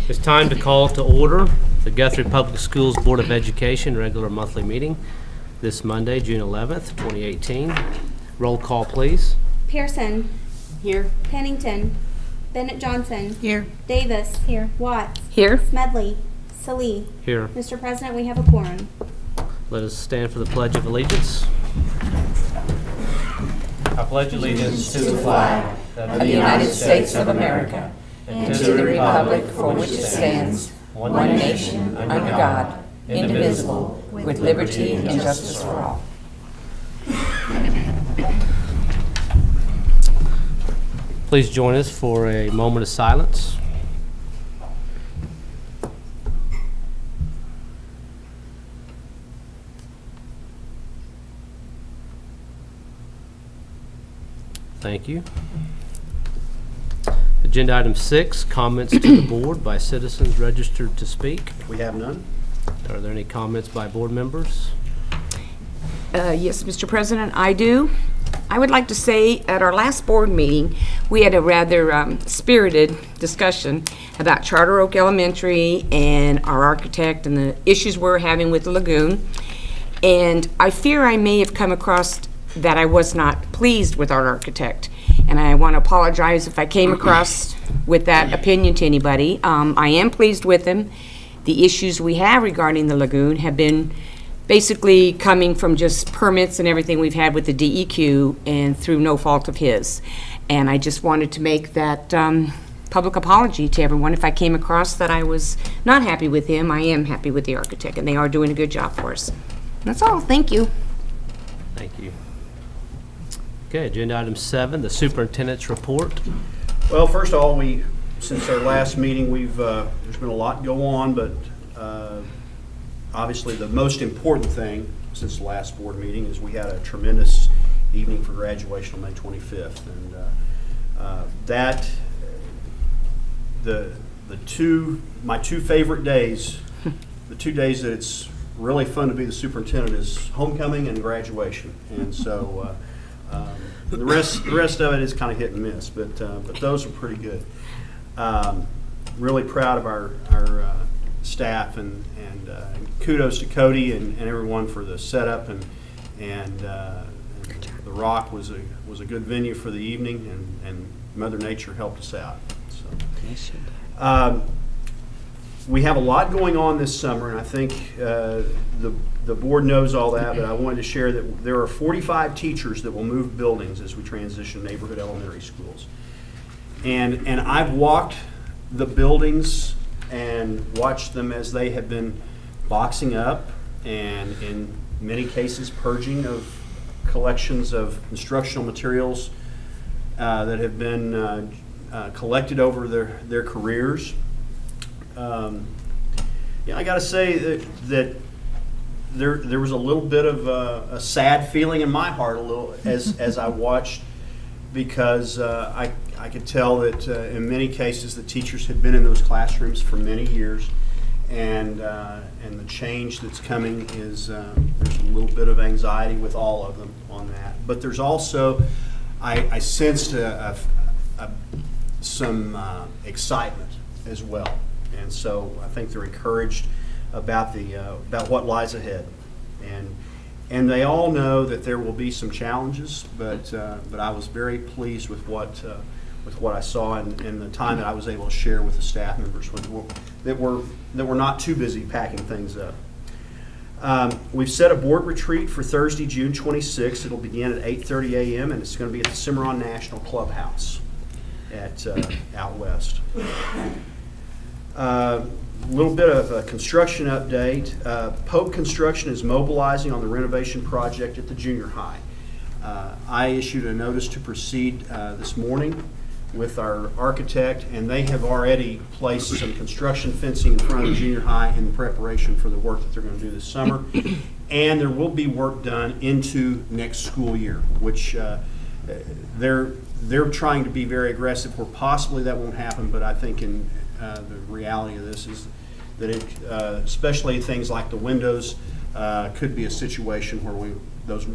It's time to call to order the Guthrie Public Schools Board of Education regular monthly meeting this Monday, June 11th, 2018. Roll call, please. Pearson. Here. Pennington. Bennett Johnson. Here. Davis. Here. Watts. Here. Smedley. Salee. Here. Mr. President, we have a quorum. Let us stand for the Pledge of Allegiance. I pledge allegiance to the flag of the United States of America and to the republic for which it stands, one nation, under God, indivisible, with liberty and justice for all. Please join us for a moment of silence. Thank you. Agenda item 6, comments to the board by citizens registered to speak. We have none. Are there any comments by board members? Yes, Mr. President, I do. I would like to say at our last board meeting, we had a rather spirited discussion about Charter Oak Elementary and our architect and the issues we're having with the lagoon. And I fear I may have come across that I was not pleased with our architect. And I want to apologize if I came across with that opinion to anybody. I am pleased with him. The issues we have regarding the lagoon have been basically coming from just permits and everything we've had with the DEQ and through no fault of his. And I just wanted to make that public apology to everyone. If I came across that I was not happy with him, I am happy with the architect, and they are doing a good job for us. That's all. Thank you. Thank you. Okay, agenda item 7, the superintendent's report. Well, first of all, since our last meeting, there's been a lot go on, but obviously the most important thing since the last board meeting is we had a tremendous evening for graduation on May 25th, and my two favorite days, the 2 days that it's really fun to be the superintendent, is homecoming and graduation, and so. The rest of it is kind of hit and miss, but those are pretty good. Really proud of our staff, and kudos to Cody and everyone for the setup, and the Rock was a good venue for the evening, and Mother Nature helped us out. So, we have a lot going on this summer, and I think the board knows all that, but I wanted to share that there are 45 teachers that will move buildings as we transition neighborhood elementary schools. And I've walked the buildings and watched them as they have been boxing up and in many cases purging of collections of instructional materials that have been collected over their careers. I got to say that there was a little bit of a sad feeling in my heart as I watched, because I could tell that in many cases the teachers had been in those classrooms for many years, and the change that's coming is there's a little bit of anxiety with all of them on that. But there's also I sensed some excitement as well. And so I think they're encouraged about what lies ahead, and they all know that there will be some challenges, but I was very pleased with what I saw in the time that I was able to share with the staff members that were not too busy packing things up. We've set a board retreat for Thursday, June 26th. It'll begin at 8:30 a.m. and it's going to be at the Cimarron National Clubhouse out west. A little bit of a construction update. Pope Construction is mobilizing on the renovation project at the junior high. I issued a notice to proceed this morning with our architect, and they have already placed some construction fencing in front of the junior high in preparation for the work that they're going to do this summer. And there will be work done into next school year, which they're trying to be very aggressive, where possibly that won't happen, but I think in the reality of this is that especially things like the windows, could be a situation where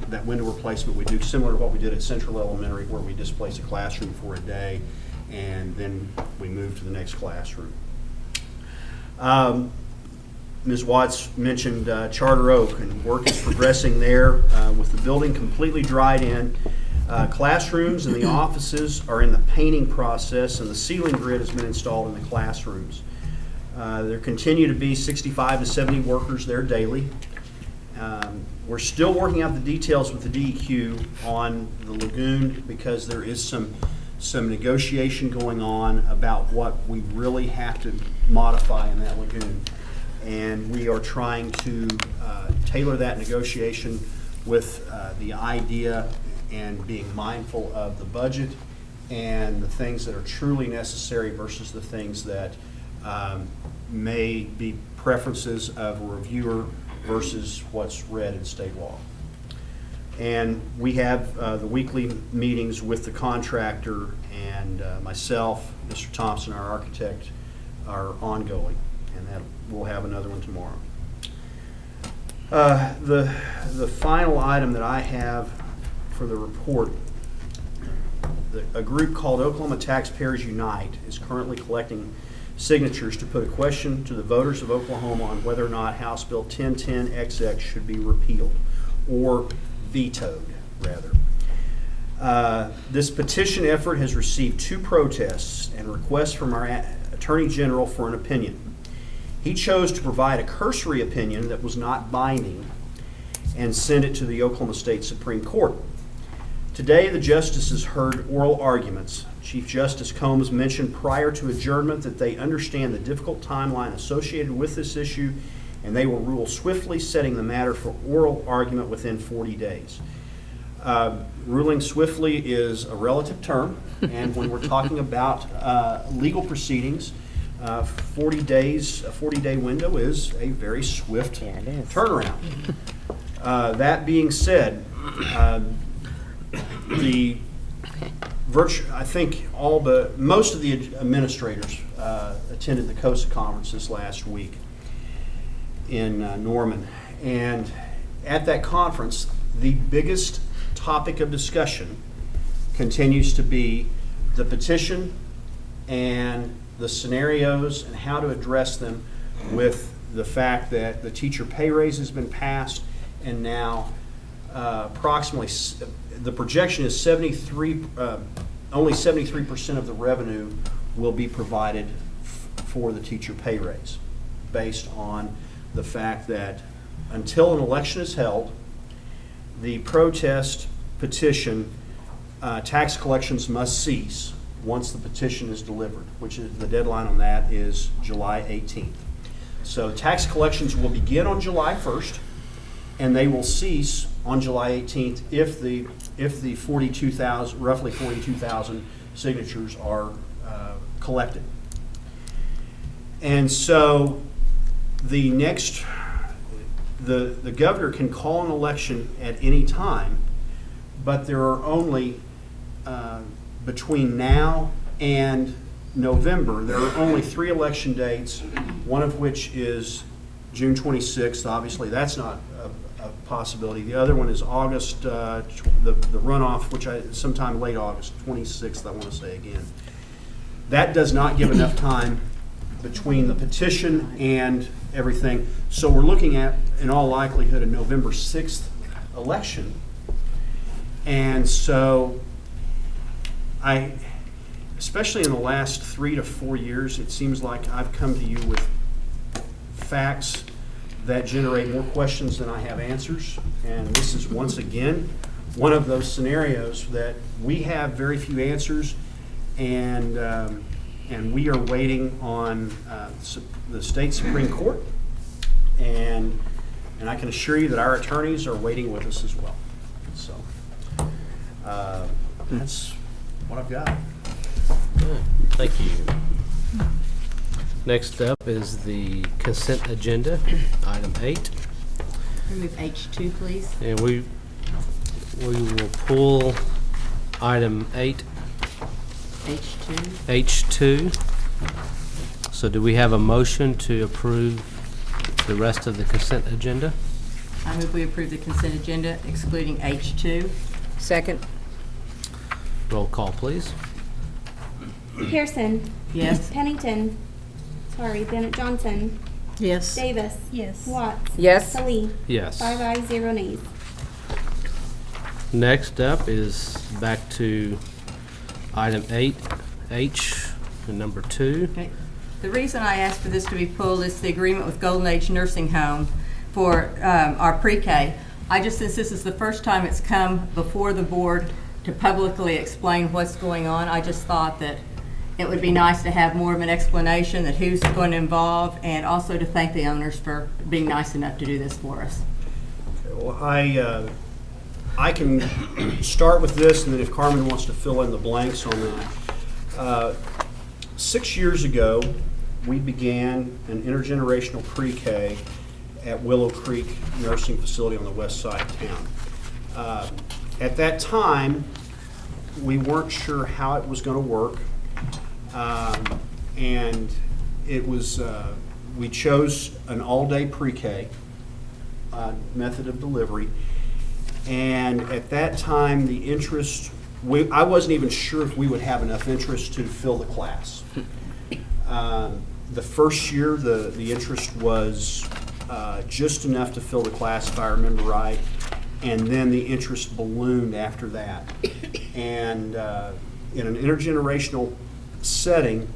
that window replacement we do similar to what we did at Central Elementary, where we displace a classroom for a day and then we move to the next classroom. Ms. Watts mentioned Charter Oak, and work is progressing there with the building completely dried in. Classrooms and the offices are in the painting process, and the ceiling grid has been installed in the classrooms. There continue to be 65 to 70 workers there daily. We're still working out the details with the DEQ on the lagoon because there is some negotiation going on about what we really have to modify in that lagoon. And we are trying to tailor that negotiation with the idea and being mindful of the budget and the things that are truly necessary versus the things that may be preferences of a reviewer versus what's read in state law. And we have the weekly meetings with the contractor, and myself, Mr. Thompson, our architect, are ongoing, and that we'll have another one tomorrow. The final item that I have for the report, a group called Oklahoma Taxpayers Unite is currently collecting signatures to put a question to the voters of Oklahoma on whether or not House Bill 1010XX should be repealed or vetoed, rather. This petition effort has received 2 protests and requests from our Attorney General for an opinion. He chose to provide a cursory opinion that was not binding and send it to the Oklahoma State Supreme Court. Today, the justices heard oral arguments. Chief Justice Combs mentioned prior to adjournment that they understand the difficult timeline associated with this issue, and they will rule swiftly, setting the matter for oral argument within 40 days. Ruling swiftly is a relative term, and when we're talking about legal proceedings, 40 days, a 40-day window is a very swift turnaround. That being said, I think most of the administrators attended the COSA conference this last week in Norman, and at that conference, the biggest topic of discussion continues to be the petition and the scenarios and how to address them with the fact that the teacher pay raise has been passed, and now approximately, the projection is only 73% of the revenue will be provided for the teacher pay raise, based on the fact that until an election is held, the protest petition, tax collections must cease once the petition is delivered, which is, the deadline on that is July 18th. So tax collections will begin on July 1st, and they will cease on July 18th if the roughly 42,000 signatures are collected. And so the governor can call an election at any time, but there are only, between now and November, there are only 3 election dates, one of which is June 26th. Obviously, that's not a possibility. The other one is August, the runoff, sometime late August, 26th, I want to say again. That does not give enough time between the petition and everything. So we're looking at, in all likelihood, a November 6th election. And so especially in the last 3 to 4 years, it seems like I've come to you with facts that generate more questions than I have answers. And this is once again one of those scenarios that we have very few answers, and we are waiting on the state Supreme Court, and I can assure you that our attorneys are waiting with us as well. So that's what I've got. Good. Thank you. Next up is the consent agenda, item 8. Remove H2, please. And we will pull item 8, H2. H2. So do we have a motion to approve the rest of the consent agenda? I move we approve the consent agenda excluding H2. Second. Roll call, please. Pearson. Yes. Bennett Johnson. Yes. Davis. Yes. Watts. Yes. Salee. Yes. 5 ayes, 0 nays. Next up is back to item 8H and number 2. Okay. The reason I asked for this to be pulled is the agreement with Golden Age Nursing Home for our pre-K. Since this is the first time it's come before the board to publicly explain what's going on, I just thought that it would be nice to have more of an explanation that who's going to involve, and also to thank the owners for being nice enough to do this for us. Well, I can start with this, and then if Carmen wants to fill in the blanks on that. 6 years ago, we began an intergenerational pre-K at Willow Creek Nursing Facility on the west side of town. At that time, we weren't sure how it was going to work, and it was we chose an all-day pre-K method of delivery. And at that time, the interest, I wasn't even sure if we would have enough interest to fill the class. The first year, the interest was just enough to fill the class, if I remember right, and then the interest ballooned after that. And in an intergenerational setting,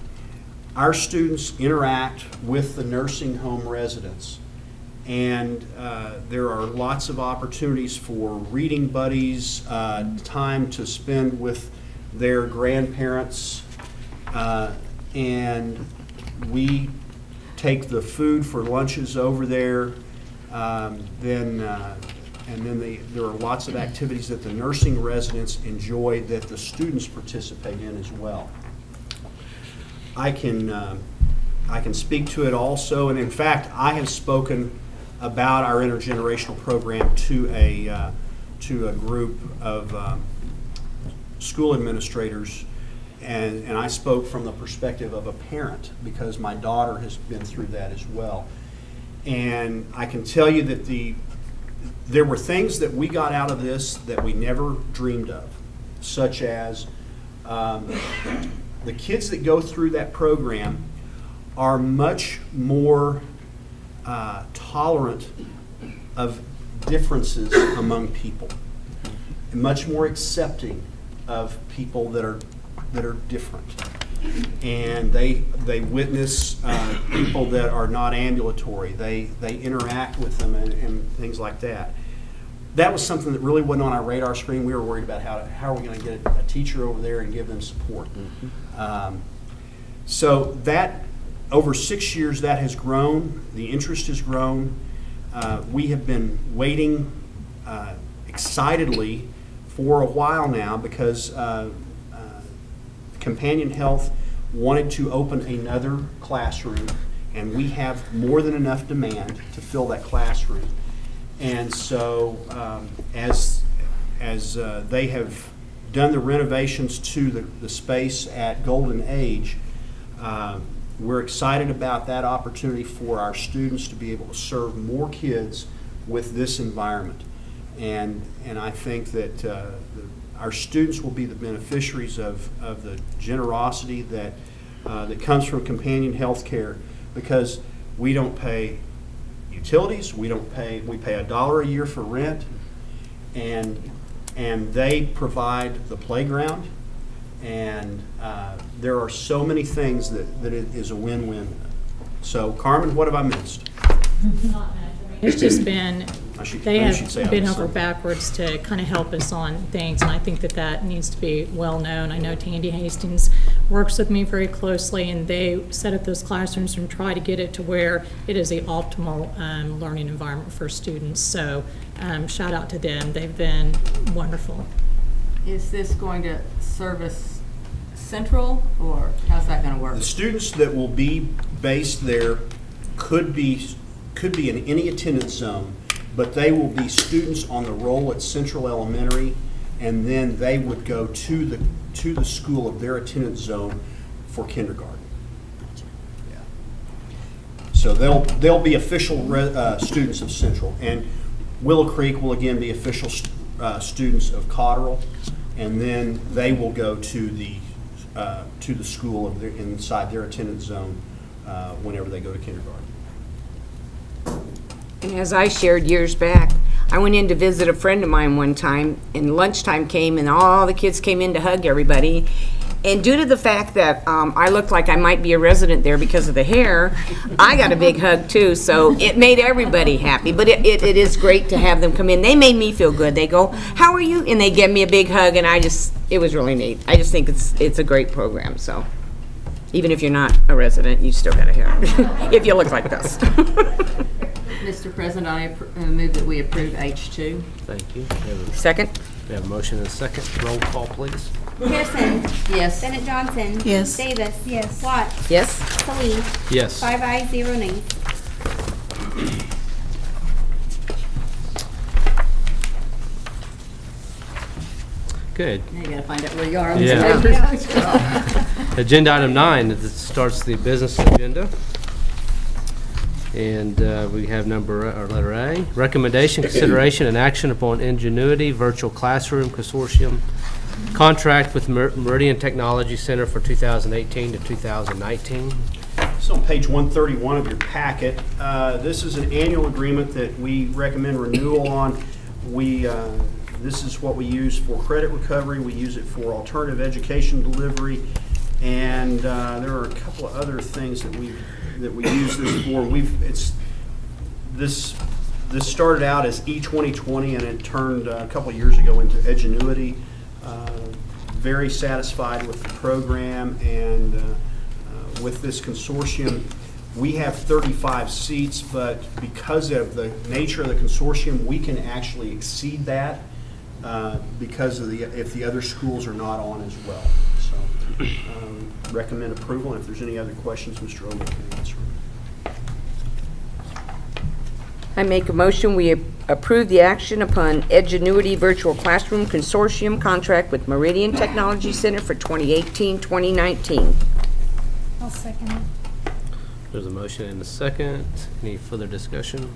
our students interact with the nursing home residents. And there are lots of opportunities for reading buddies, time to spend with their grandparents, and we take the food for lunches over there. There are lots of activities that the nursing residents enjoy that the students participate in as well. I can speak to it also, and in fact, I have spoken about our intergenerational program to a group of school administrators, and I spoke from the perspective of a parent because my daughter has been through that as well. And I can tell you that there were things that we got out of this that we never dreamed of, such as the kids that go through that program are much more tolerant of differences among people, and much more accepting of people that are different. And they witness people that are not ambulatory. They interact with them and things like that. That was something that really wasn't on our radar screen. We were worried about how are we going to get a teacher over there and give them support. So that, over 6 years, that has grown. The interest has grown. We have been waiting excitedly for a while now because Companion Health wanted to open another classroom, and we have more than enough demand to fill that classroom. And so as they have done the renovations to the space at Golden Age, we're excited about that opportunity for our students to be able to serve more kids with this environment. And I think that our students will be the beneficiaries of the generosity that comes from Companion Health Care, because we don't pay utilities, we pay $1 a year for rent, and they provide the playground, and there are so many things that it is a win-win. So, Carmen, what have I missed? It's just been, they maybe she'd say have been I over missed backwards to kind of help us on things, and I think that needs to be well known. I know Tandy Hastings works with me very closely, and they set up those classrooms and try to get it to where it is the optimal learning environment for students. So shout out to them. They've been wonderful. Is this going to service Central, or how's that going to work? The students that will be based there could be in any attendance zone, but they will be students on the roll at Central Elementary, and then they would go to the school of their attendance zone for kindergarten. Yeah. So they'll be official students of Central, and Willow Creek will again be official students of Cotterell, and then they will go to the school inside their attendance zone whenever they go to kindergarten. And as I shared years back, I went in to visit a friend of mine one time, and lunchtime came, and all the kids came in to hug everybody. And due to the fact that I looked like I might be a resident there because of the hair, I got a big hug too, so it made everybody happy. But it is great to have them come in. They made me feel good. They go, "How are you?" And they give me a big hug, and it was really neat. I just think it's a great program, so even if you're not a resident, you still got a hair, if you look like this. Mr. President, I move that we approve H2. Thank you. Second? We have a motion and a second. Roll call, please. Pearson. Yes. Bennett Johnson. Yes. Davis. Yes. Watts. Yes? Salee. Yes. 5 ayes, 0 nays. Good. Now you gotta find out where you are on these Yeah. papers. Agenda item 9, that starts the business agenda. And we have letter A, recommendation, consideration, and action upon Ingenuity Virtual Classroom Consortium contract with Meridian Technology Center for 2018 to 2019. It's on page 131 of your packet. This is an annual agreement that we recommend renewal on. This is what we use for credit recovery. We use it for alternative education delivery, and there are a couple of other things that we use this for. This started out as E2020, and it turned a couple of years ago into Edgenuity. Very satisfied with the program, and with this consortium, we have 35 seats, but because of the nature of the consortium, we can actually exceed that because of if the other schools are not on as well. So recommend approval, and if there's any other questions, Mr. Ogle can answer. I make a motion, we approve the action upon Edgenuity Virtual Classroom Consortium contract with Meridian Technology Center for 2018-2019. I'll second it. There's a motion and a second. Any further discussion?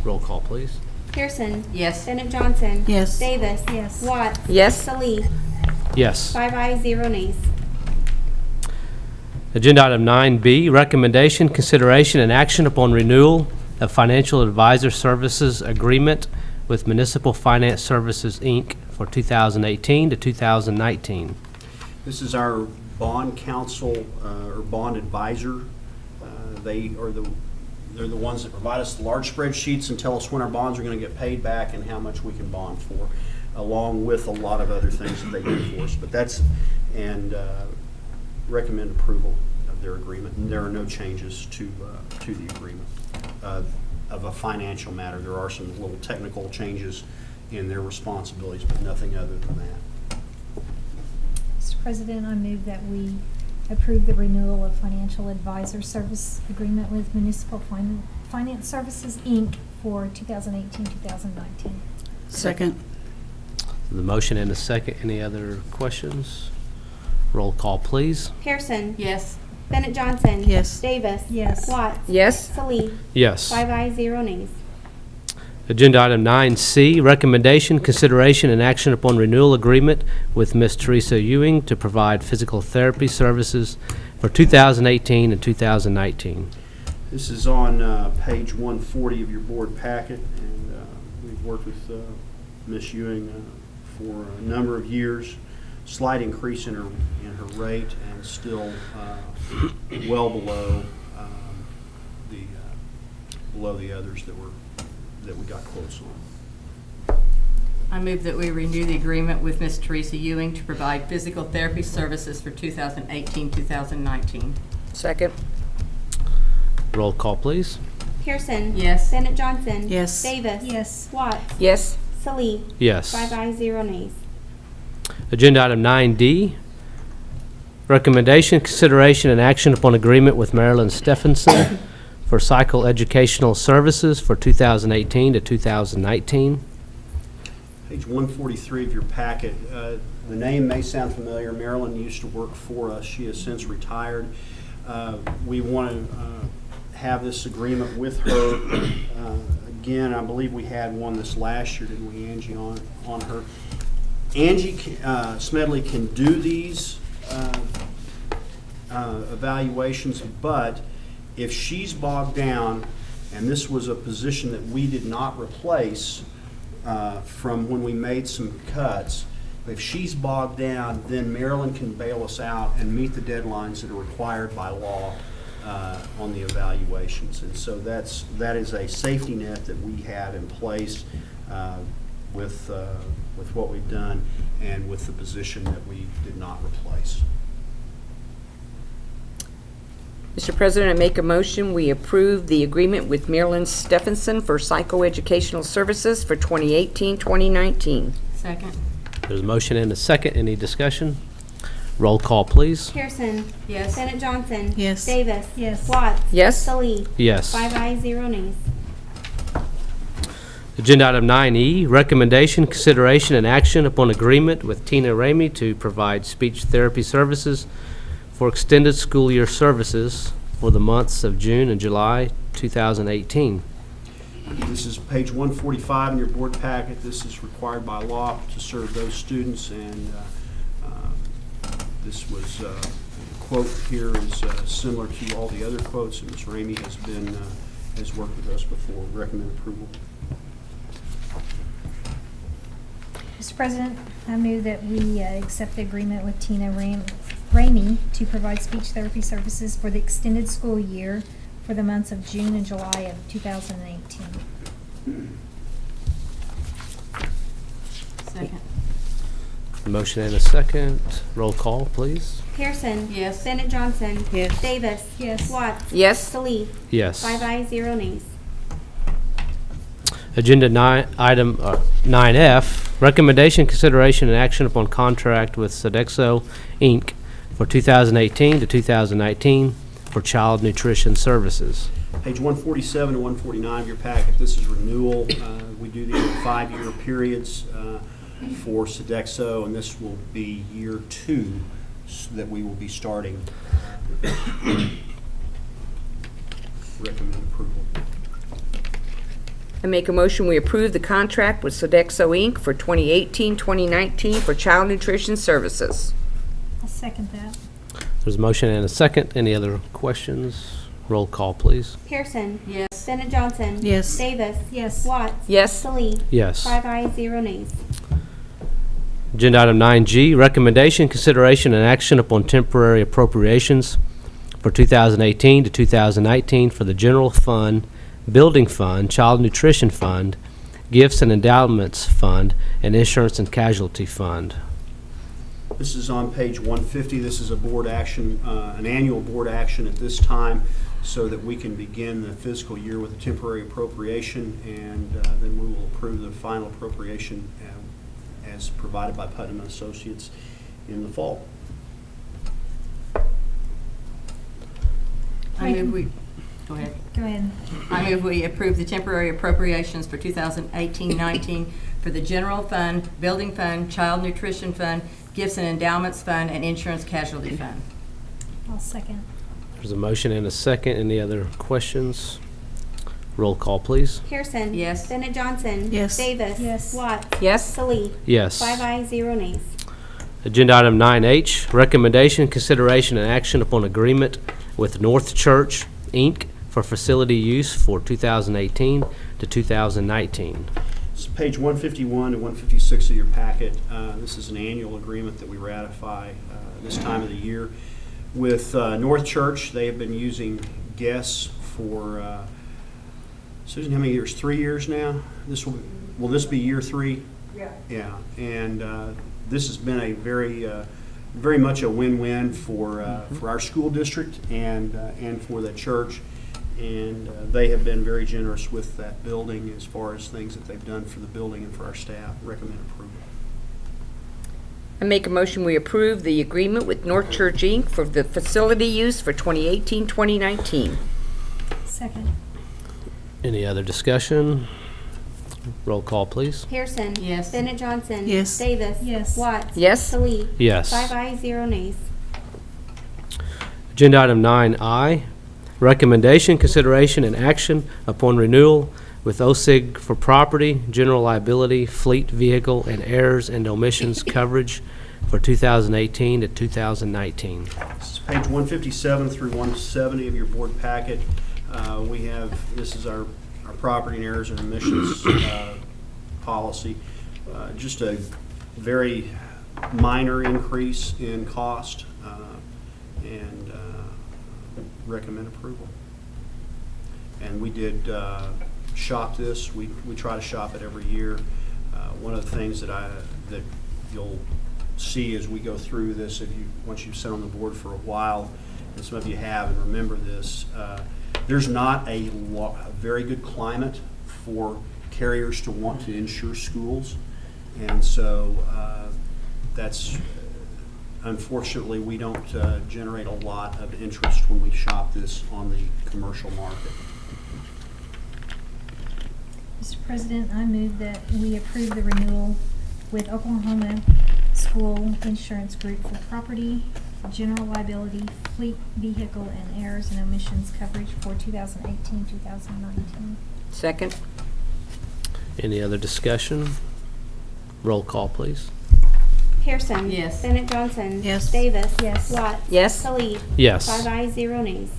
Roll call, please. Pearson. Yes. Bennett Johnson. Yes. Davis. Yes. Watts. Yes? Salee. Yes. 5 ayes, 0 nays. Agenda item 9B, recommendation, consideration, and action upon renewal of financial advisor services agreement with Municipal Finance Services, Inc. for 2018 to 2019. This is our bond counsel or bond advisor. They're the ones that provide us the large spreadsheets and tell us when our bonds are going to get paid back and how much we can bond for, along with a lot of other things that they do for us. But recommend approval of their agreement. And there are no changes to the agreement of a financial matter. There are some little technical changes in their responsibilities, but nothing other than that. Mr. President, I move that we approve the renewal of financial advisor service agreement with Municipal Finance Services, Inc. for 2018-2019. Second. The motion and a second. Any other questions? Roll call, please. Pearson. Yes. Bennett Johnson. Yes. Davis. Yes. Watts. Yes? Salee. Yes. 5 ayes, 0 nays. Agenda item 9C, recommendation, consideration, and action upon renewal agreement with Ms. Teresa Ewing to provide physical therapy services for 2018 and 2019. This is on page 140 of your board packet, and we've worked with Ms. Ewing for a number of years. Slight increase in her rate, and still well below the others that we got quotes on. I move that we renew the agreement with Ms. Teresa Ewing to provide physical therapy services for 2018-2019. Second? Roll call, please. Pearson. Yes. Bennett Johnson. Yes. Davis. Yes. Watts. Yes? Salee. Yes. 5 ayes, 0 nays. Agenda item 9D, recommendation, consideration, and action upon agreement with Marilyn Stephenson for cycle educational services for 2018 to 2019. Page 143 of your packet. The name may sound familiar. Marilyn used to work for us. She has since retired. We want to have this agreement with her. Again, I believe we had one this last year, didn't we, Angie, on her? Angie Smedley can do these evaluations, but if she's bogged down And this was a position that we did not replace from when we made some cuts. If she's bogged down, then Maryland can bail us out and meet the deadlines that are required by law on the evaluations. And so that is a safety net that we have in place with what we've done and with the position that we did not replace. Mr. President, I make a motion, we approve the agreement with Marilyn Stephenson for psychoeducational services for 2018-2019. Second. There's a motion and a second. Any discussion? Roll call, please. Pearson. Yes. Bennett Johnson. Yes. Davis. Yes. Watts. Yes. Salee. Yes. 5 ayes, 0 nays. Agenda item 9E, recommendation, consideration, and action upon agreement with Tina Ramey to provide speech therapy services for extended school year services for the months of June and July 2018. This is page 145 in your board packet. This is required by law to serve those students, and this was, the quote here is similar to all the other quotes, and Ms. Ramey has worked with us before. Recommend approval. Mr. President, I move that we accept the agreement with Tina Ramey to provide speech therapy services for the extended school year for the months of June and July of 2018. Second. Motion and a second. Roll call, please. Pearson. Yes. Bennett Johnson. Yes. Davis. Yes. Watts. Yes. Salee. Yes. 5 ayes, 0 nays. Agenda item 9F, recommendation, consideration, and action upon contract with Sodexo, Inc. for 2018 to 2019 for child nutrition services. Page 147 and 149 of your packet, this is renewal. We do these in 5-year periods for Sodexo, and this will be year 2 that we will be starting. Recommend approval. I make a motion, we approve the contract with Sodexo Inc. for 2018-2019 for child nutrition services. I'll second that. There's a motion and a second. Any other questions? Roll call, please. Pearson. Yes. Bennett Johnson. Yes. Davis. Yes. Watts. Yes. Salee. Yes. 5 ayes, 0 nays. Agenda item 9G, recommendation, consideration, and action upon temporary appropriations for 2018 to 2019 for the general fund, building fund, child nutrition fund, gifts and endowments fund, and insurance and casualty fund. This is on page 150. This is a board action, an annual board action at this time, so that we can begin the fiscal year with a temporary appropriation, and then we will approve the final appropriation as provided by Putnam and Associates in the fall. I move we, go ahead. Go ahead. I move we approve the temporary appropriations for 2018-19 for the general fund, building fund, child nutrition fund, gifts and endowments fund, and insurance casualty fund. I'll second. There's a motion and a second. Any other questions? Roll call, please. Pearson. Yes. Bennett Johnson. Yes. Davis. Yes. Watts. Yes. Salee. Yes. 5 ayes, 0 nays. Agenda item 9H, recommendation, consideration, and action upon agreement with North Church, Inc. for facility use for 2018 to 2019. It's page 151 to 156 of your packet. This is an annual agreement that we ratify this time of the year with North Church. They have been using guests for, Susan, how many years? 3 years now? Will this be year 3? Yeah. Yeah, and this has been a very much a win-win for our school district and for the church. And they have been very generous with that building as far as things that they've done for the building and for our staff. Recommend approval. I make a motion, we approve the agreement with North Church Inc. for the facility use for 2018-2019. Second. Any other discussion? Roll call, please. Pearson. Yes. Bennett Johnson. Yes. Davis. Yes. Watts. Yes. Salee. Yes. 5 ayes, 0 nays. Agenda item 9I, recommendation, consideration, and action upon renewal with OSIG for property, general liability, fleet vehicle, and errors and omissions coverage for 2018 to 2019. This is page 157 through 170 of your board packet. This is our property and errors and omissions policy. Just a very minor increase in cost, and recommend approval. And we did shop this. We try to shop it every year. One of the things that you'll see as we go through this, once you've sat on the board for a while, and some of you have and remember this, there's not a very good climate for carriers to want to insure schools, and so that's unfortunately we don't generate a lot of interest when we shop this on the commercial market. Mr. President, I move that we approve the renewal with Oklahoma School Insurance Group for property, general liability, fleet vehicle, and errors and omissions coverage for 2018-2019. Second? Any other discussion? Roll call, please. Pearson. Yes. Bennett Johnson. Yes. Davis. Yes. Watts. Yes. Khalid. Yes. 5 ayes, 0 nays.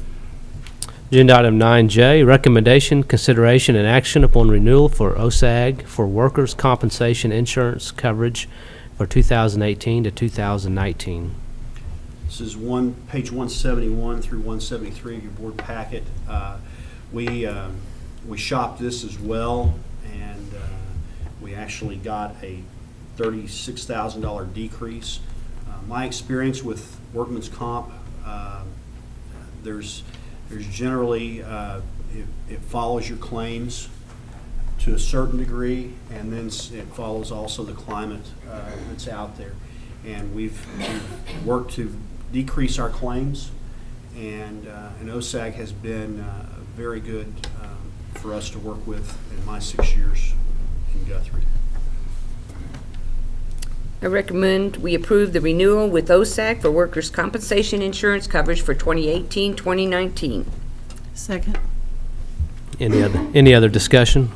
Agenda item 9J, recommendation, consideration, and action upon renewal for OSAG for workers' compensation insurance coverage for 2018 to 2019. This is page 171 through 173 of your board packet. We shopped this as well, and we actually got a $36,000 decrease. My experience with workman's comp, there's generally, it follows your claims to a certain degree, and then it follows also the climate that's out there. And we've worked to decrease our claims, and OSAG has been very good for us to work with in my 6 years in Guthrie. I recommend we approve the renewal with OSAG for workers' compensation insurance coverage for 2018-2019. Second. Any other discussion?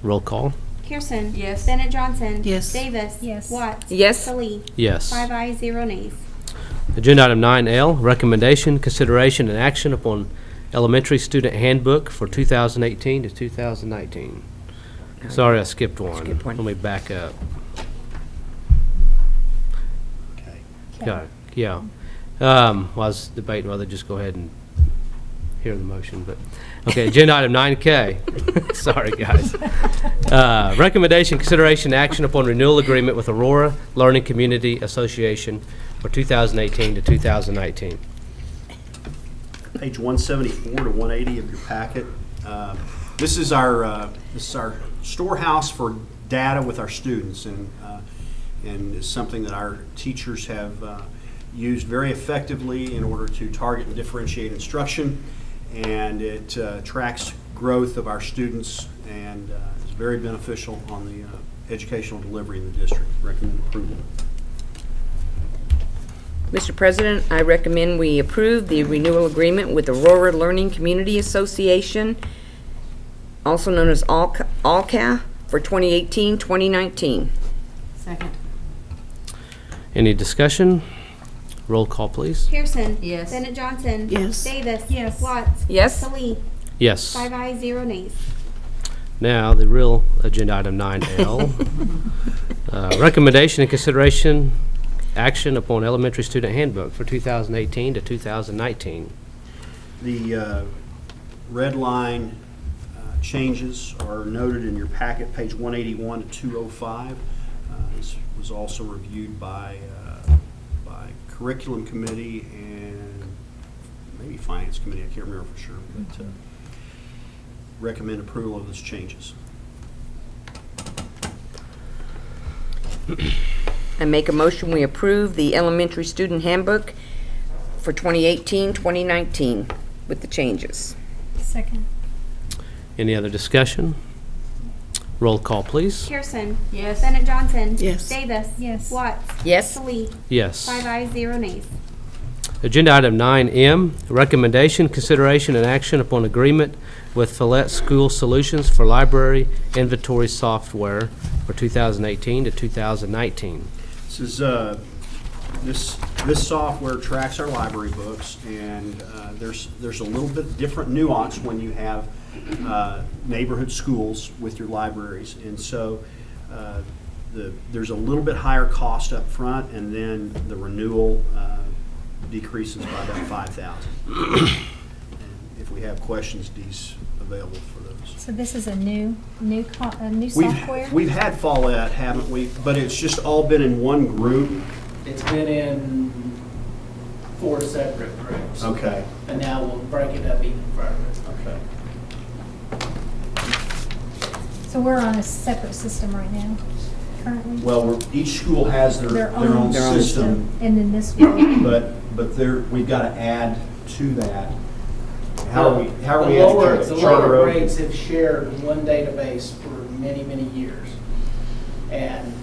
Roll call. Pearson. Yes. Bennett Johnson. Yes. Davis. Yes. Watts. Yes. Khalid. Yes. 5 ayes, 0 nays. Agenda item 9L, recommendation, consideration, and action upon elementary student handbook for 2018 to 2019. Sorry, I skipped one. Skipped one. Let me back up. Okay. Got it. Yeah. Well, I was debating whether to just go ahead and hear the motion, but, okay, agenda item 9K. Sorry, guys. Recommendation, consideration, action upon renewal agreement with Aurora Learning Community Association for 2018 to 2019. Page 174 to 180 of your packet. This is our storehouse for data with our students, and is something that our teachers have used very effectively in order to target and differentiate instruction, and it tracks growth of our students and is very beneficial on the educational delivery in the district. Recommend approval. Mr. President, I recommend we approve the renewal agreement with Aurora Learning Community Association, also known as ALCA, for 2018-2019. Second. Any discussion? Roll call, please. Pearson. Yes. Bennett Johnson. Yes. Davis. Yes. Watts. Yes. Khalid. Yes. 5 ayes, 0 nays. Now, the real agenda item 9L. Recommendation and consideration, action upon elementary student handbook for 2018 to 2019. The red line changes are noted in your packet, page 181 to 205. This was also reviewed by curriculum committee and maybe finance committee. I can't remember for sure, but recommend approval of those changes. I make a motion we approve the elementary student handbook for 2018-2019 with the changes. Second. Any other discussion? Roll call, please. Pearson. Yes. Bennett Johnson. Yes. Davis. Yes. Watts. Yes. Khalid. Yes. 5 ayes, 0 nays. Agenda item 9M, recommendation, consideration, and action upon agreement with Follett School Solutions for library inventory software for 2018 to 2019. This is This software tracks our library books, and there's a little bit different nuance when you have neighborhood schools with your libraries, and so there's a little bit higher cost up front, and then the renewal decreases by about $5,000. And if we have questions, Dee's available for those. So this is a new software? We've had Follett, haven't we? But it's just all been in one group. It's been in 4 separate groups. Okay. And now we'll break it up even further. Okay. So we're on a separate system right now, currently? Well, each school has their own system, And then this one, but we've got to add to that. How are we The adding lower, to the it? Charter lower Oak? grades have shared one database for many, many years. And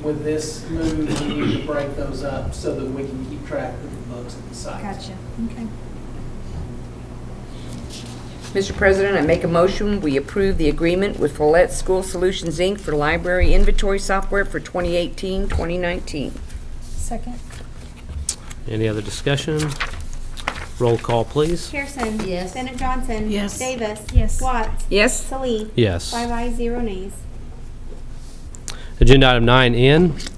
with this move, we need to break those up so that we can keep track of the books at the site. gotcha, okay. Mr. President, I make a motion, we approve the agreement with Follett School Solutions, Inc. for library inventory software for 2018-2019. Second? Any other discussion? Roll call, please. Pearson. Yes. Bennett Johnson. Yes. Davis. Yes. Watts. Yes? Salee. Yes. 5 ayes, 0 nays. Agenda item 9N,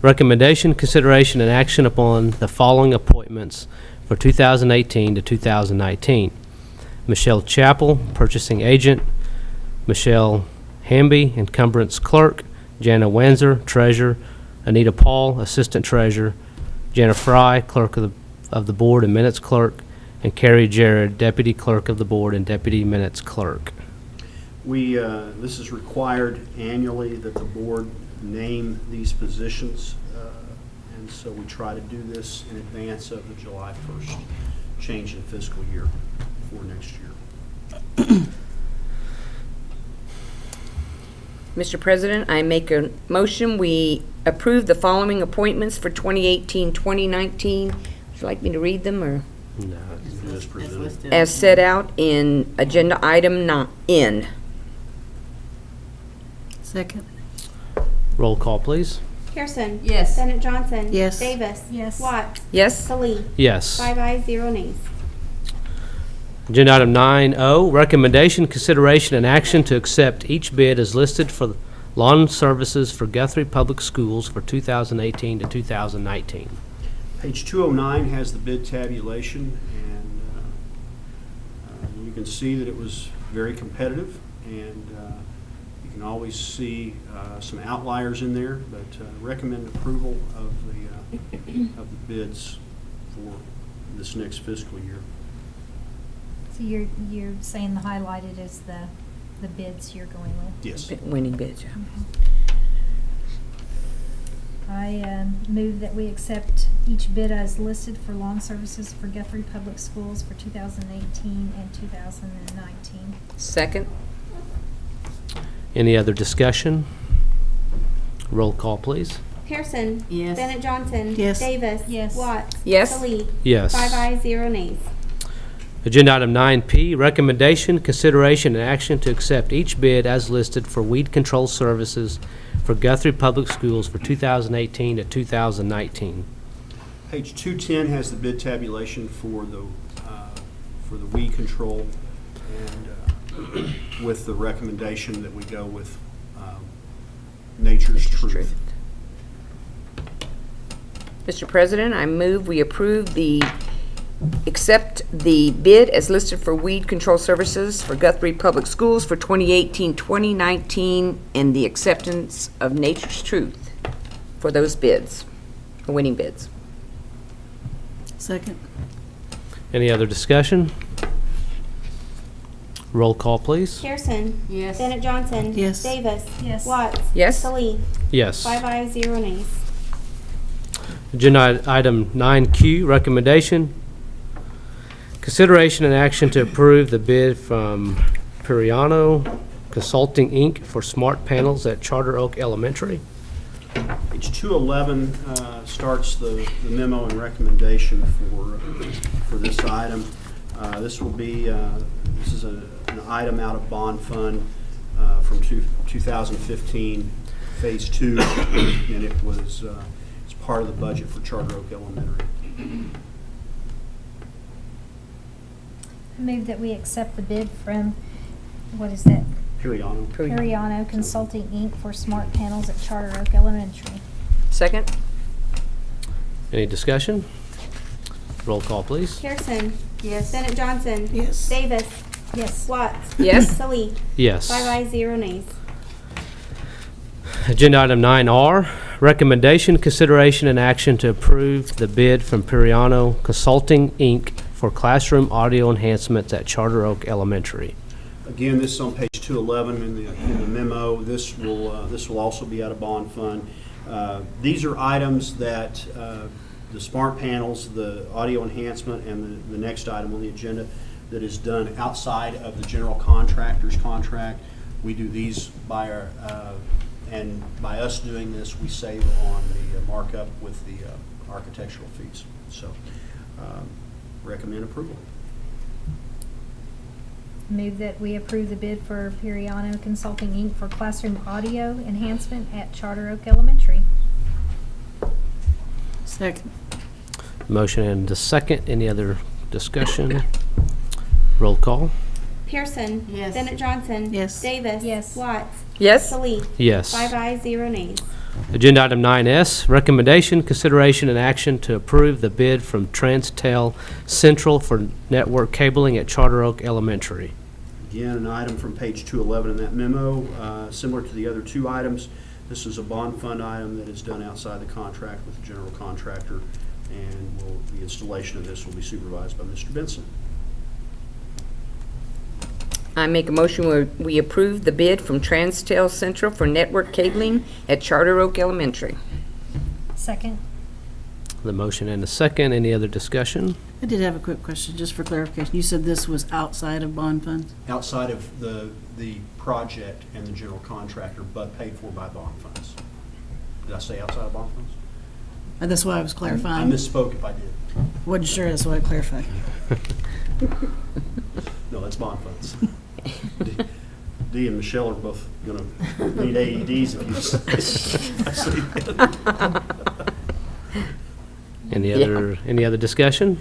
recommendation, consideration, and action upon the following appointments for 2018 to 2019. Michelle Chappell, Purchasing Agent; Michelle Hamby, Encumbrance Clerk; Jana Wanzer, Treasurer; Anita Paul, Assistant Treasurer; Jana Fry, Clerk of the Board and Minutes Clerk; and Carrie Jarrett, Deputy Clerk of the Board and Deputy Minutes Clerk. This is required annually that the board name these positions, and so we try to do this in advance of the July 1st change in fiscal year for next year. Mr. President, I make a motion, we approve the following appointments for 2018-2019. Would you like me to read them, or? No. Do this presented. As set out in agenda item N. Second. Roll call, please. Pearson. Yes. Bennett Johnson. Yes. Davis. Yes. Watts. Yes? Salee. Yes. 5 ayes, 0 nays. Agenda item 9O, recommendation, consideration, and action to accept each bid as listed for lawn services for Guthrie Public Schools for 2018 to 2019. Page 209 has the bid tabulation, and you can see that it was very competitive, and you can always see some outliers in there, but recommend approval of the bids for this next fiscal year. So you're saying the highlighted is the bids you're going with? Yes. Winning bids, yeah. I move that we accept each bid as listed for lawn services for Guthrie Public Schools for 2018 and 2019. Second? Any other discussion? Roll call, please. Pearson. Yes. Bennett Johnson. Yes. Davis. Yes. Watts. Yes. Salee. Yes. 5 ayes, 0 nays. Agenda item 9P, recommendation, consideration, and action to accept each bid as listed for weed control services for Guthrie Public Schools for 2018 to 2019. Page 210 has the bid tabulation for the weed control, and with the recommendation that we go with Nature's Truth. Mr. President, I move we accept the bid as listed for weed control services for Guthrie Public Schools for 2018-2019 and the acceptance of Nature's Truth for those bids, for winning bids. Second. Any other discussion? Roll call, please. Pearson. Yes. Bennett Johnson. Yes. Davis. Yes. Watts. Yes? Salee. Yes. 5 ayes, 0 nays. Agenda item 9Q, recommendation, consideration and action to approve the bid from Piriano Consulting, Inc. for smart panels at Charter Oak Elementary. Page 211 starts the memo and recommendation for this item. This will be this is an item out of bond fund from 2015 phase 2, and it's part of the budget for Charter Oak Elementary. I move that we accept the bid from, what is that? Periano. Periano Consulting, Inc. for smart panels at Charter Oak Elementary. Second? Any discussion? Roll call, please. Pearson. Yes. Bennett Johnson. Yes. Davis. Yes. Watts. Yes. Salee. Yes. 5 ayes, 0 nays. Agenda item 9R, recommendation, consideration, and action to approve the bid from Periano Consulting, Inc. for classroom audio enhancements at Charter Oak Elementary. Again, this is on page 211 in the memo. This will also be out of bond fund. These are items that the smart panels, the audio enhancement, and the next item on the agenda that is done outside of the general contractor's contract. We do these by our, and by us doing this, we save on the markup with the architectural fees. So, recommend approval. Move that we approve the bid for Periano Consulting, Inc. for classroom audio enhancement at Charter Oak Elementary. Second. Motion and a second. Any other discussion? Roll call. Pearson. Yes. Bennett Johnson. Yes. Davis. Yes. Watts. Yes. Salee. Yes. 5 ayes, 0 nays. Agenda item 9S, recommendation, consideration, and action to approve the bid from Transtel Central for network cabling at Charter Oak Elementary. Again, an item from page 211 in that memo, similar to the other two items. This is a bond fund item that is done outside the contract with the general contractor, and the installation of this will be supervised by Mr. Benson. I make a motion where we approve the bid from Transtel Central for network cabling at Charter Oak Elementary. Second. The motion and a second. Any other discussion? I did have a quick question, just for clarification. You said this was outside of bond funds? Outside of the project and the general contractor, but paid for by bond funds. Did I say outside of bond funds? That's why I was I clarifying. misspoke if I did. Wasn't sure, that's why I clarified. No, that's bond funds. Dee and Michelle are both going to need AEDs if you say that. Any other discussion?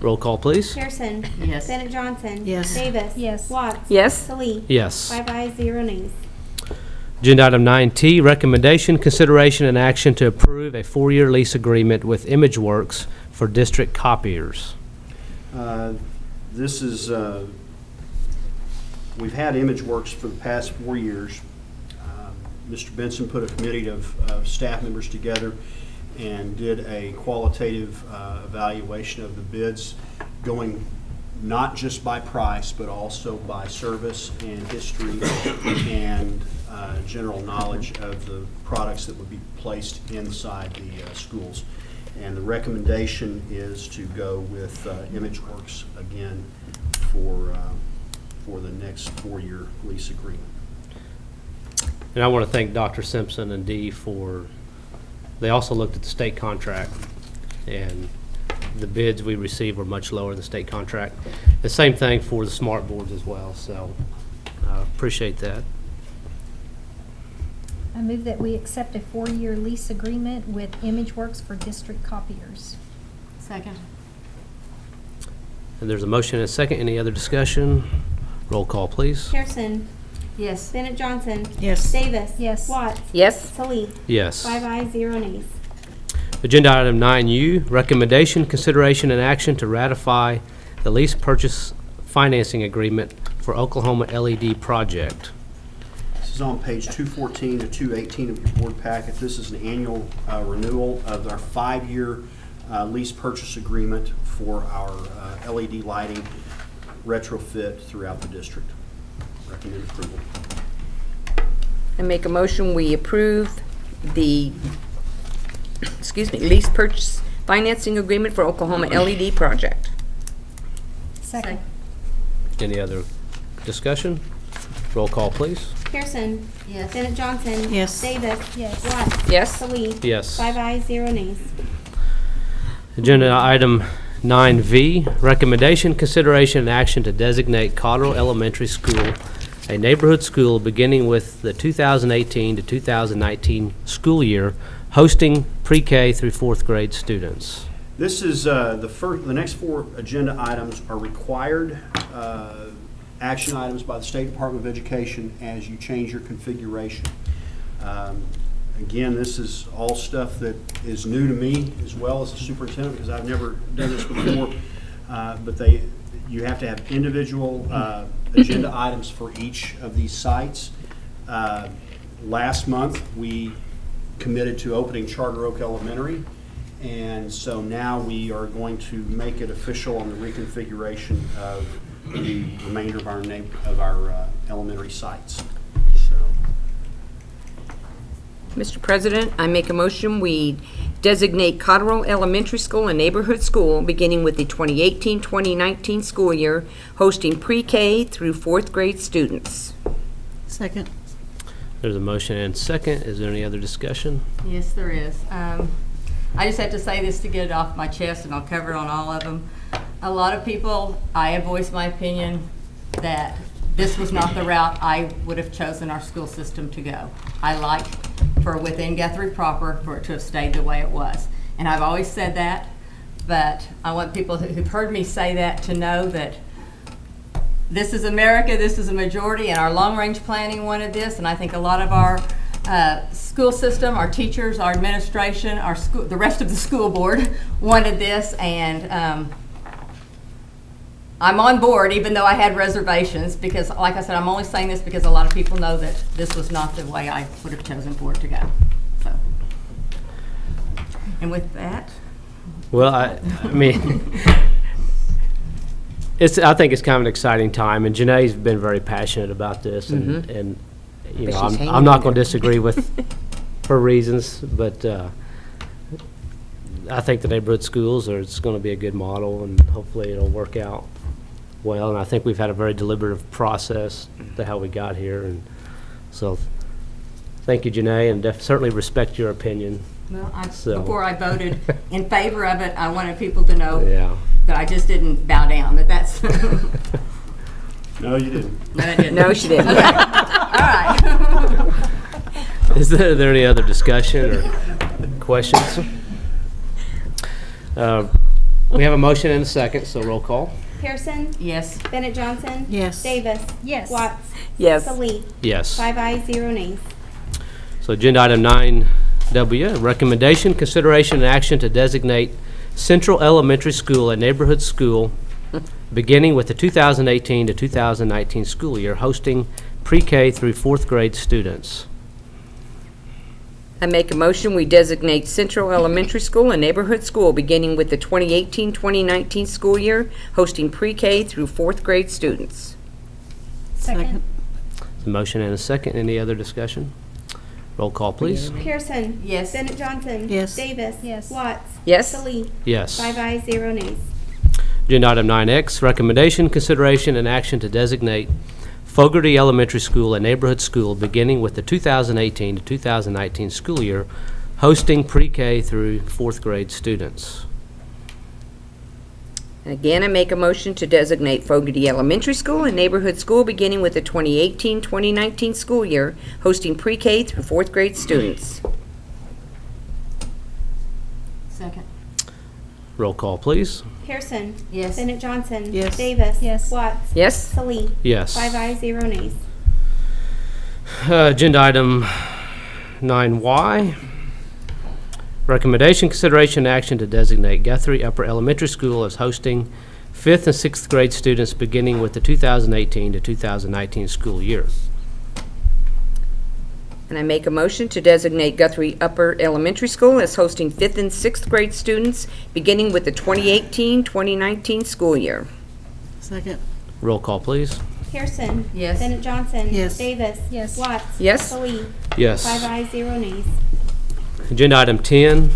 Roll call, please. Pearson. Yes. Bennett Johnson. Yes. Davis. Yes. Watts. Yes. Salee. Yes. 5 ayes, 0 nays. Agenda item 9T, recommendation, consideration, and action to approve a 4-year lease agreement with Imageworks for district copiers. This is, we've had Imageworks for the past 4 years. Mr. Benson put a committee of staff members together and did a qualitative evaluation of the bids, going not just by price, but also by service and history and general knowledge of the products that would be placed inside the schools. And the recommendation is to go with Imageworks again for the next 4-year lease agreement. And I want to thank Dr. Simpson and Dee they also looked at the state contract, and the bids we received were much lower than the state contract. The same thing for the smart boards as well, so appreciate that. I move that we accept a 4-year lease agreement with Imageworks for district copiers. Second. And there's a motion and a second. Any other discussion? Roll call, please. Pearson. Yes. Bennett Johnson. Yes. Davis. Yes. Watts. Yes. Salee. Yes. 5 ayes, 0 nays. Agenda item 9U, recommendation, consideration, and action to ratify the lease purchase financing agreement for Oklahoma LED project. This is on page 214 to 218 of your board packet. This is an annual renewal of our 5-year lease purchase agreement for our LED lighting retrofit throughout the district. Recommend approval. I make a motion we approve the, lease purchase financing agreement for Oklahoma LED project. Second. Any other discussion? Roll call, please. Pearson. Yes. Bennett Johnson. Yes. Davis. Yes. Watts. Yes. Salee. Yes. 5 ayes, 0 nays. Agenda item 9V, recommendation, consideration, and action to designate Conroe Elementary School a neighborhood school beginning with the 2018 to 2019 school year, hosting pre-K through 4th grade students. This is the next 4 agenda items are required action items by the State Department of Education as you change your configuration. Again, this is all stuff that is new to me as well as the superintendent because I've never done this before. But you have to have individual agenda items for each of these sites. Last month, we committed to opening Charter Oak Elementary, and so now we are going to make it official on the reconfiguration of the remainder of our elementary sites. Mr. President, I make a motion we designate Conroe Elementary School a neighborhood school beginning with the 2018-2019 school year, hosting pre-K through 4th grade students. Second. There's a motion and second. Is there any other discussion? Yes, there is. I just have to say this to get it off my chest, and I'll cover it on all of them. A lot of people, I have voiced my opinion that this was not the route I would have chosen our school system to go. I like for within Guthrie proper for it to have stayed the way it was. And I've always said that, but I want people who've heard me say that to know that this is America, this is a majority, and our long-range planning wanted this, and I think a lot of our school system, our teachers, our administration, our school, the rest of the school board wanted this, and I'm on board, even though I had reservations, because, like I said, I'm only saying this because a lot of people know that this was not the way I would have chosen for it to go. So, and with that, Well, I mean, I think it's kind of an exciting time, and Janae's been very passionate about this, and you But know, she's hanging I'm not in going to there. disagree with her reasons, but I think the neighborhood schools it's going to be a good model, and hopefully it'll work out well. And I think we've had a very deliberative process to how we got here, and so thank you, Janae, and certainly respect your opinion. well, So- before I voted in favor of it, I wanted people to know Yeah. that I just didn't bow down, that's, no, No, you didn't. I didn't. No, she didn't. All right. Is there any other discussion or questions? We have a motion and a second, so roll call. Pearson. Yes. Bennett Johnson. Yes. Davis. Yes. Watts. Yes. Salee. Yes. 5 ayes, 0 nays. So agenda item 9W, recommendation, consideration, and action to designate Central Elementary School a neighborhood school beginning with the 2018 to 2019 school year, hosting pre-K through 4th grade students. I make a motion we designate Central Elementary School a neighborhood school beginning with the 2018-2019 school year, hosting pre-K through 4th grade students. Second. A motion and a second. Any other discussion? Roll call, please. Pearson. Yes. Bennett Johnson. Yes. Davis. Yes. Watts. Yes. Salee. Yes. 5 ayes, 0 nays. Agenda item 9X, recommendation, consideration, and action to designate Fogarty Elementary School a neighborhood school beginning with the 2018 to 2019 school year, hosting pre-K through 4th grade students. And again, I make a motion to designate Fogarty Elementary School a neighborhood school beginning with the 2018-2019 school year, hosting pre-K through 4th grade students. Second. Roll call, please. Pearson. Yes. Bennett Johnson. Yes. Davis. Yes. Watts. Yes? Salee. Yes. 5 ayes, 0 nays. Agenda item 9Y, recommendation, consideration, and action to designate Guthrie Upper Elementary School as hosting 5th and 6th grade students beginning with the 2018 to 2019 school year. And I make a motion to designate Guthrie Upper Elementary School as hosting 5th and 6th grade students beginning with the 2018-2019 school year. Second. Roll call, please. Pearson. Yes. Bennett Johnson. Yes. Davis. Yes. Watts. Yes? Salee. Yes. 5 ayes, 0 nays. Agenda item 10,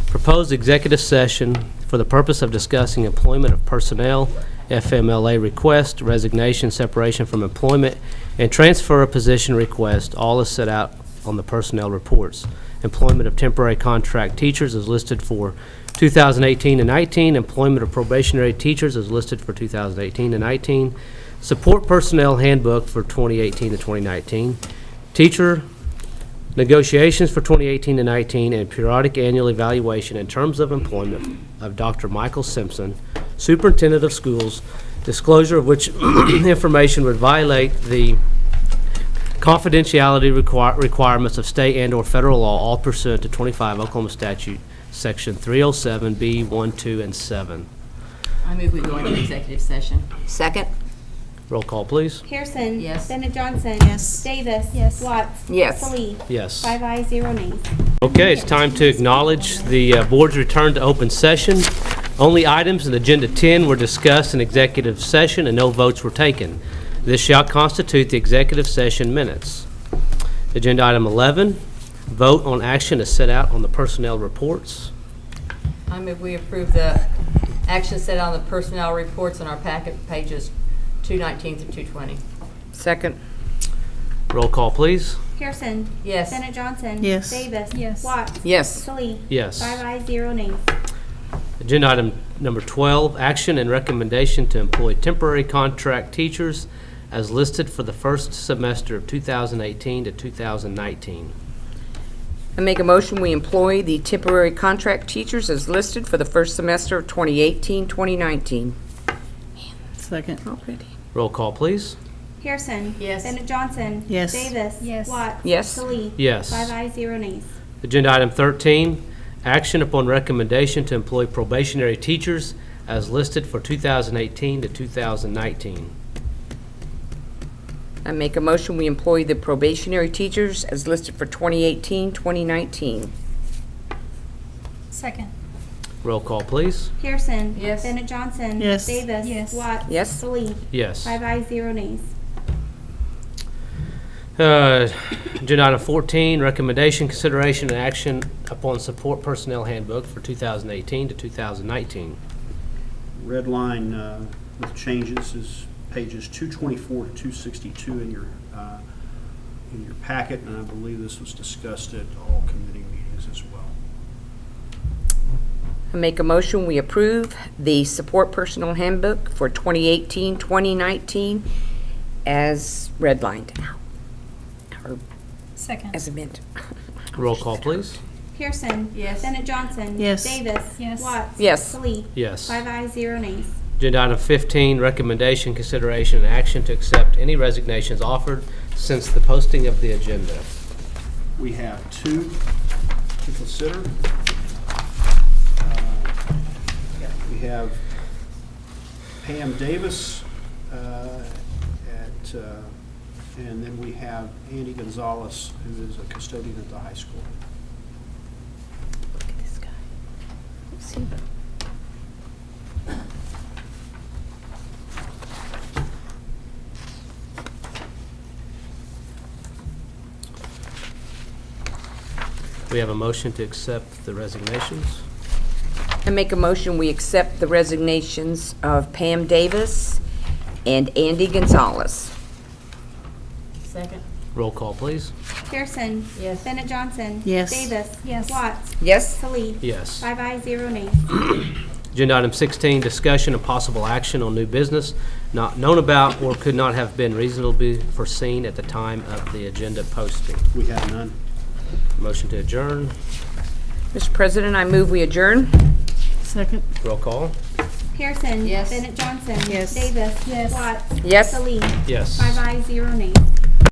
proposed executive session for the purpose of discussing employment of personnel, FMLA request, resignation, separation from employment, and transfer of position request, all is set out on the personnel reports. Employment of temporary contract teachers is listed for 2018 and 19. Employment of probationary teachers is listed for 2018 and 19. Support personnel handbook for 2018 to 2019. Teacher negotiations for 2018 and 19, and periodic annual evaluation and terms of employment of Dr. Michael Simpson, Superintendent of Schools, disclosure of which information would violate the confidentiality requirements of state and/or federal law, all pursuant to 25 Oklahoma Statute, Section 307B, 1, 2, and 7. I move we go into executive session. Second? Roll call, please. Pearson. Yes. Bennett Johnson. Yes. Davis. Yes. Watts. Yes. Salee. Yes. 5 ayes, 0 nays. Okay, it's time to acknowledge the board's return to open session. Only items in Agenda 10 were discussed in executive session and no votes were taken. This shall constitute the executive session minutes. Agenda item 11, vote on action as set out on the personnel reports. I move we approve the action set on the personnel reports in our packet, pages 219 through 220. Second? Roll call, please. Pearson. Yes. Bennett Johnson. Yes. Davis. Yes. Watts. Yes. Salee. Yes. 5 ayes, 0 nays. Agenda item number 12, action and recommendation to employ temporary contract teachers as listed for the first semester of 2018 to 2019. I make a motion we employ the temporary contract teachers as listed for the first semester of 2018-2019. Second. Already. Roll call, please. Pearson. Yes. Bennett Johnson. Yes. Davis. Yes. Watts. Yes. Salee. Yes. 5 ayes, 0 nays. Agenda item 13, action upon recommendation to employ probationary teachers as listed for 2018 to 2019. I make a motion we employ the probationary teachers as listed for 2018-2019. Second. Roll call, please. Pearson. Yes. Bennett Johnson. Yes. Davis. Yes. Watts. Yes. Salee. Yes. 5 ayes, 0 nays. Agenda item 14, recommendation, consideration, and action upon support personnel handbook for 2018 to 2019. Red line with changes is pages 224 to 262 in your packet, and I believe this was discussed at all committee meetings as well. I make a motion we approve the support personnel handbook for 2018-2019 as redlined. Or Second. as amended. Roll call, please. Pearson. Yes. Bennett Johnson. Yes. Davis. Yes. Watts. Yes. Salee. Yes. 5 ayes, 0 nays. Agenda item 15, recommendation, consideration, and action to accept any resignations offered since the posting of the agenda. We have two to consider. We have Pam Davis and then we have Andy Gonzalez, who is a custodian at the high school. Look at this guy. See? We have a motion to accept the resignations. I make a motion we accept the resignations of Pam Davis and Andy Gonzalez. Second. Roll call, please. Pearson. Yes. Bennett Johnson. Yes. Davis. Yes. Watts. Yes? Salee. Yes. 5 ayes, 0 nays. Agenda item 16, discussion and possible action on new business not known about or could not have been reasonably foreseen at the time of the agenda posting. We have none. Motion to adjourn. Mr. President, I move we adjourn. Second. Roll call. Pearson. Yes. Bennett Johnson. Yes. Davis. Yes. Watts. Yes. Salee. Yes. 5 ayes, 0 nays.